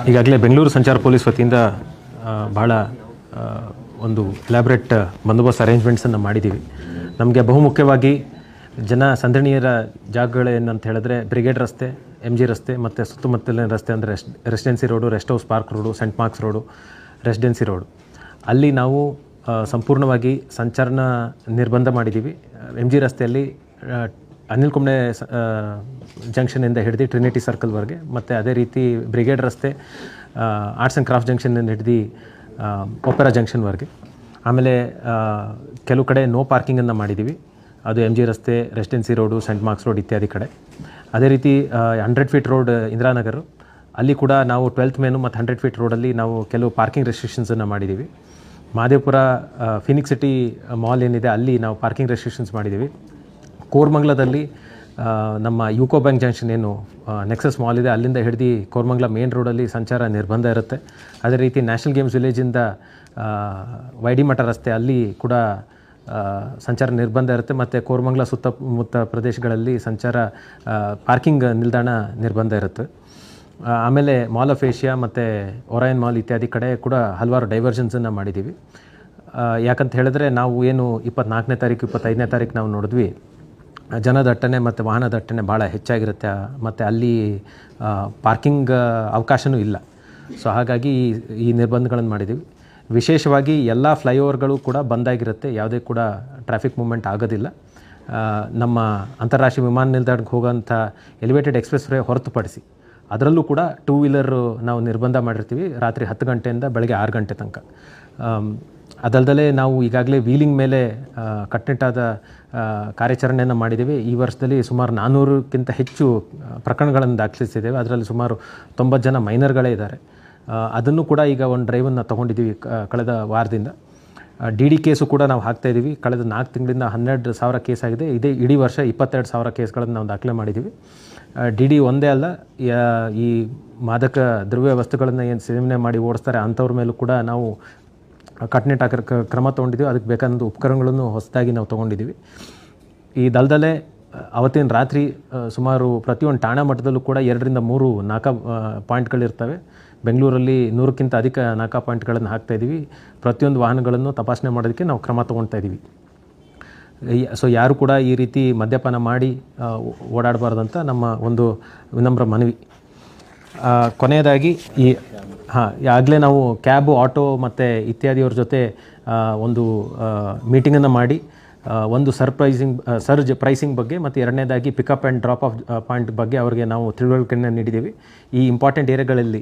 ಈಗಾಗಲೇ ಬೆಂಗಳೂರು ಸಂಚಾರ ಪೊಲೀಸ್ ವತಿಯಿಂದ ಭಾಳ ಒಂದು ಎಲಾಬ್ರೇಟ್ ಬಂದೋಬಸ್ತ್ ಅರೇಂಜ್ಮೆಂಟ್ಸನ್ನು ಮಾಡಿದ್ದೀವಿ. ನಮಗೆ ಬಹುಮುಖ್ಯವಾಗಿ ಜನ ಸಂದಣಿಯರ ಜಾಗಗಳೇನಂತ ಹೇಳಿದ್ರೆ ಬ್ರಿಗೇಡ್ ರಸ್ತೆ, MG ರಸ್ತೆ ಮತ್ತು ಸುತ್ತಮುತ್ತಲಿನ ರಸ್ತೆ ಅಂದರೆ Residency Road, Rest House Park Road, Saint Mark's Road, Residency Road ಅಲ್ಲಿ ನಾವು ಸಂಪೂರ್ಣವಾಗಿ ಸಂಚಾರನ ನಿರ್ಬಂಧ ಮಾಡಿದ್ದೀವಿ. MG ರಸ್ತೆಯಲ್ಲಿ ಅನಿಲ್ ಕುಂಬ್ಳೆ ಜಂಕ್ಷನಿಂದ ಹಿಡಿದು ಟ್ರಿನಿಟಿ ಸರ್ಕಲ್ವರೆಗೆ, ಮತ್ತು ಅದೇ ರೀತಿ ಬ್ರಿಗೇಡ್ ರಸ್ತೆ ಆರ್ಟ್ಸ್ ಆ್ಯಂಡ್ ಕ್ರಾಫ್ಟ್ ಜಂಕ್ಷನಿಂದ ಹಿಡಿದು ಒಪೆರಾ ಜಂಕ್ಷನ್ವರೆಗೆ. ಆಮೇಲೆ ಕೆಲವು ಕಡೆ ನೋ ಪಾರ್ಕಿಂಗನ್ನು ಮಾಡಿದ್ದೀವಿ, ಅದು MG ರಸ್ತೆ, Residency Road, Saint Mark's Road ಇತ್ಯಾದಿ ಕಡೆ. ಅದೇ ರೀತಿ 100 ಫೀಟ್ ರೋಡ್ ಇಂದಿರಾನಗರ ಅಲ್ಲಿ ಕೂಡ ನಾವು 12th ಮೇನು ಮತ್ತು 100 ಫೀಟ್ ರೋಡಲ್ಲಿ ನಾವು ಕೆಲವು ಪಾರ್ಕಿಂಗ್ ರೆಸ್ಟ್ರಿಕ್ಷನ್ಸನ್ನು ಮಾಡಿದ್ದೀವಿ. ಮಹದೇವಪುರ ಫಿನಿಕ್ಸ್ ಸಿಟಿ ಮಾಲ್ ಏನಿದೆ ಅಲ್ಲಿ ನಾವು ಪಾರ್ಕಿಂಗ್ ರೆಸ್ಟ್ರಿಕ್ಷನ್ಸ್ ಮಾಡಿದ್ದೀವಿ. ಕೋರಮಂಗಲದಲ್ಲಿ ನಮ್ಮ ಯುಕೋ ಬ್ಯಾಂಕ್ ಜಂಕ್ಷನ್ ಏನು ನೆಕ್ಸಸ್ ಮಾಲ್ ಇದೆ ಅಲ್ಲಿಂದ ಹಿಡಿದು ಕೋರಮಂಗಲ ಮೇನ್ ರೋಡಲ್ಲಿ ಸಂಚಾರ ನಿರ್ಬಂಧ ಇರುತ್ತೆ. ಅದೇ ರೀತಿ ನ್ಯಾಷನಲ್ ಗೇಮ್ಸ್ ವಿಲೇಜಿಂದ ವೈಡಿ ಮಠ ರಸ್ತೆ ಅಲ್ಲಿ ಕೂಡ ಸಂಚಾರ ನಿರ್ಬಂಧ ಇರುತ್ತೆ. ಮತ್ತು ಕೋರಮಂಗಲ ಸುತ್ತಮುತ್ತ ಪ್ರದೇಶಗಳಲ್ಲಿ ಸಂಚಾರ ಪಾರ್ಕಿಂಗ್ ನಿಲ್ದಾಣ ನಿರ್ಬಂಧ ಇರುತ್ತೆ. ಆಮೇಲೆ ಮಾಲ್ ಆಫ್ ಏಷ್ಯಾ ಮತ್ತು ಒರಾಯನ್ ಮಾಲ್ ಇತ್ಯಾದಿ ಕಡೆ ಕೂಡ ಹಲವಾರು ಡೈವರ್ಷನ್ಸನ್ನು ಮಾಡಿದ್ದೀವಿ. ಯಾಕಂತ ಹೇಳಿದ್ರೆ ನಾವು ಏನು 24ನೇ ತಾರೀಕು 25ನೇ ತಾರೀಕು ನಾವು ನೋಡಿದ್ವಿ, ಜನದಟ್ಟಣೆ ಮತ್ತು ವಾಹನ ದಟ್ಟಣೆ ಭಾಳ ಹೆಚ್ಚಾಗಿರುತ್ತೆ, ಮತ್ತು ಅಲ್ಲಿ ಪಾರ್ಕಿಂಗ್ ಅವಕಾಶವೂ ಇಲ್ಲ. ಸೊ ಹಾಗಾಗಿ ಈ ನಿರ್ಬಂಧಗಳನ್ನು ಮಾಡಿದ್ದೀವಿ. ವಿಶೇಷವಾಗಿ ಎಲ್ಲ ಫ್ಲೈಓವರ್ಗಳು ಕೂಡ ಬಂದಾಗಿರುತ್ತೆ, ಯಾವುದೇ ಕೂಡ ಟ್ರಾಫಿಕ್ ಮೂವ್ಮೆಂಟ್ ಆಗೋದಿಲ್ಲ. ನಮ್ಮ ಅಂತಾರಾಷ್ಟ್ರೀಯ ವಿಮಾನ ನಿಲ್ದಾಣಕ್ಕೆ ಹೋಗೋಂಥ ಎಲಿವೇಟೆಡ್ ಎಕ್ಸ್ಪ್ರೆಸ್ ವೇ ಹೊರತುಪಡಿಸಿ ಅದರಲ್ಲೂ ಕೂಡ 2 ವೀಲರು ನಾವು ನಿರ್ಬಂಧ ಮಾಡಿರ್ತೀವಿ ರಾತ್ರಿ 10 ಗಂಟೆಯಿಂದ ಬೆಳಗ್ಗೆ 6 ಗಂಟೆ ತನಕ. ಅದಲ್ಲದೆ ನಾವು ಈಗಾಗಲೇ ವೀಲಿಂಗ್ ಮೇಲೆ ಕಟ್ಟುನಿಟ್ಟಾದ ಕಾರ್ಯಾಚರಣೆಯನ್ನು ಮಾಡಿದ್ದೀವಿ. ಈ ವರ್ಷದಲ್ಲಿ ಸುಮಾರು 400ಕ್ಕಿಂತ ಹೆಚ್ಚು ಪ್ರಕರಣಗಳನ್ನು ದಾಖಲಿಸಿದ್ದೇವೆ. ಅದರಲ್ಲಿ ಸುಮಾರು 90 ಜನ ಮೈನರ್ಗಳೇ ಇದ್ದಾರೆ. ಅದನ್ನು ಕೂಡ ಈಗ ಒಂದು ಡ್ರೈವನ್ನು ತೊಗೊಂಡಿದ್ದೀವಿ ಕಳೆದ ವಾರದಿಂದ. DD ಕೇಸು ಕೂಡ ನಾವು ಹಾಕ್ತಾಯಿದ್ದೀವಿ. ಕಳೆದ 4 ತಿಂಗಳಿಂದ 12,000 ಕೇಸ್ ಆಗಿದೆ. ಇದೇ ಇಡೀ ವರ್ಷ 22,000 ಕೇಸ್ಗಳನ್ನು ನಾವು ದಾಖಲೆ ಮಾಡಿದ್ದೀವಿ. DD ಒಂದೇ ಅಲ್ಲ, ಈ ಮಾದಕ ದ್ರವ್ಯ ವಸ್ತುಗಳನ್ನು ಏನು ಸೇವನೆ ಮಾಡಿ ಓಡಿಸ್ತಾರೆ ಅಂಥವ್ರ ಮೇಲೂ ಕೂಡ ನಾವು ಕಟ್ಟುನಿಟ್ಟಾಗಿ ಕ್ರಮ ತೊಗೊಂಡಿದ್ದೀವಿ. ಅದಕ್ಕೆ ಬೇಕಾದಂಥ ಉಪಕರಣಗಳನ್ನು ಹೊಸದಾಗಿ ನಾವು ತೊಗೊಂಡಿದ್ದೀವಿ. ಈ ದಳದಲ್ಲೇ ಅವತ್ತಿನ ರಾತ್ರಿ ಸುಮಾರು ಪ್ರತಿಯೊಂದು ಠಾಣಾ ಮಟ್ಟದಲ್ಲೂ ಕೂಡ 2 ರಿಂದ 3 ನಾಕಾ ಪಾಯಿಂಟ್ಗಳಿರ್ತವೆ. ಬೆಂಗಳೂರಲ್ಲಿ 100ಕ್ಕಿಂತ ಅಧಿಕ ನಾಕಾ ಪಾಯಿಂಟ್ಗಳನ್ನು ಹಾಕ್ತಾಯಿದ್ದೀವಿ. ಪ್ರತಿಯೊಂದು ವಾಹನಗಳನ್ನು ತಪಾಸಣೆ ಮಾಡೋದಕ್ಕೆ ನಾವು ಕ್ರಮ ತೊಗೊಳ್ತಾ ಇದ್ದೀವಿ. ಸೊ ಯಾರು ಕೂಡ ಈ ರೀತಿ ಮದ್ಯಪಾನ ಮಾಡಿ ಓಡಾಡಬಾರ್ದಂತ ನಮ್ಮ ಒಂದು ವಿನಮ್ರ ಮನವಿ. ಕೊನೆಯದಾಗಿ ಆಗಲೇ ನಾವು ಕ್ಯಾಬು, ಆಟೋ ಮತ್ತು ಇತ್ಯಾದಿಯವ್ರ ಜೊತೆ ಒಂದು ಮೀಟಿಂಗನ್ನು ಮಾಡಿ ಒಂದು ಸರ್ಜ್ ಪ್ರೈಸಿಂಗ್ ಬಗ್ಗೆ ಮತ್ತು ಎರಡನೇದಾಗಿ pickup and drop of point ಬಗ್ಗೆ ಅವರಿಗೆ ನಾವು ತಿಳುವಳಿಕೆಯನ್ನು ನೀಡಿದ್ದೀವಿ. ಈ ಇಂಪಾರ್ಟೆಂಟ್ ಏರಿಯಾಗಳಲ್ಲಿ